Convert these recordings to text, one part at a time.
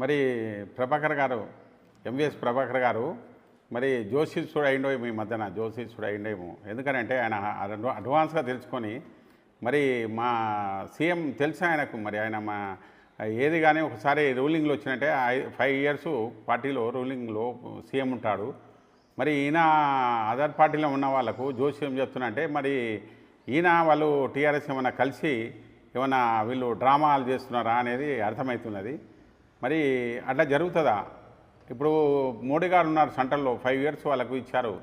మరి ప్రభాకర్ గారు, ఎంవిఎస్ ప్రభాకర్ గారు మరి జ్యోతిష్యుడు అయిండేమో ఈ మధ్యన, జ్యోతిష్యుడు అయిండేమో. ఎందుకనంటే ఆయన అడ్వాన్స్గా తెలుసుకొని మరి మా సీఎం తెలుసు ఆయనకు. మరి ఆయన మా ఏది కానీ ఒకసారి రూలింగ్లో వచ్చినట్టే 5 ఇయర్స్ పార్టీలో రూలింగ్లో సీఎం ఉంటాడు. మరి ఈయన అదర్ పార్టీలో ఉన్న వాళ్ళకు జోస్యం చెప్తున్నంటే మరి ఈయన వాళ్ళు టీఆర్ఎస్ ఏమైనా కలిసి ఏమైనా వీళ్ళు డ్రామాలు చేస్తున్నారా అనేది అర్థమవుతున్నది. మరి అట్లా జరుగుతుందా? ఇప్పుడు మోడీ గారు ఉన్నారు సెంట్రల్లో, 5 ఇయర్స్ వాళ్ళకు ఇచ్చారు.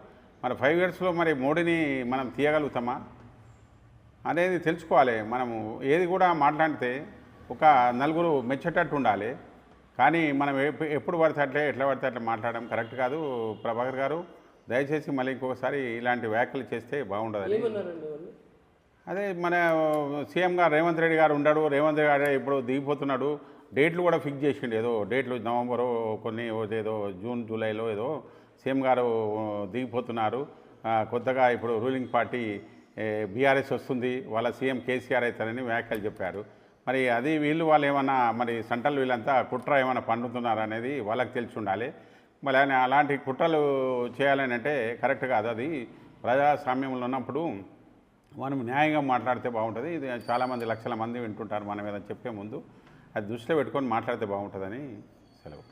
మరి 5 ఇయర్స్లో మరి మోడీని మనం తీయగలుగుతామా అనేది తెలుసుకోవాలి. మనము ఏది కూడా మాట్లాడితే ఒక నలుగురు మెచ్చేటట్టు ఉండాలి. కానీ మనం ఎప్పుడు పడితే అట్లే ఎట్లా పడితే అట్లా మాట్లాడడం కరెక్ట్ కాదు. ప్రభాకర్ గారు దయచేసి మళ్ళీ ఇంకొకసారి ఇలాంటి వ్యాఖ్యలు చేస్తే బాగుండదని. అదే మన సీఎం గారు రేవంత్ రెడ్డి గారు ఉన్నాడు. రేవంత్ రెడ్డి గారు ఇప్పుడు దిగిపోతున్నాడు. డేట్లు కూడా ఫిక్స్ చేసిండు. ఏదో డేట్లు నవంబరు కొన్ని ఏదో జూన్ జూలైలో ఏదో సీఎం గారు దిగిపోతున్నారు. కొత్తగా ఇప్పుడు రూలింగ్ పార్టీ బీఆర్ఎస్ వస్తుంది, వాళ్ళ సీఎం కేసీఆర్ అవుతారని వ్యాఖ్యలు చెప్పారు. మరి అది వీళ్ళు వాళ్ళు ఏమన్నా మరి సెంట్రల్ వీళ్ళంతా కుట్ర ఏమైనా పండుతున్నారు అనేది వాళ్ళకి తెలిసి ఉండాలి. మరి అలాంటి కుట్రలు చేయాలని అంటే కరెక్ట్ కాదు. అది ప్రజాస్వామ్యంలో ఉన్నప్పుడు మనం న్యాయంగా మాట్లాడితే బాగుంటుంది. ఇది చాలామంది లక్షల మంది వింటుంటారు మనం ఏదైనా చెప్పే ముందు. అది దృష్టిలో పెట్టుకొని మాట్లాడితే బాగుంటుందని సెలవు.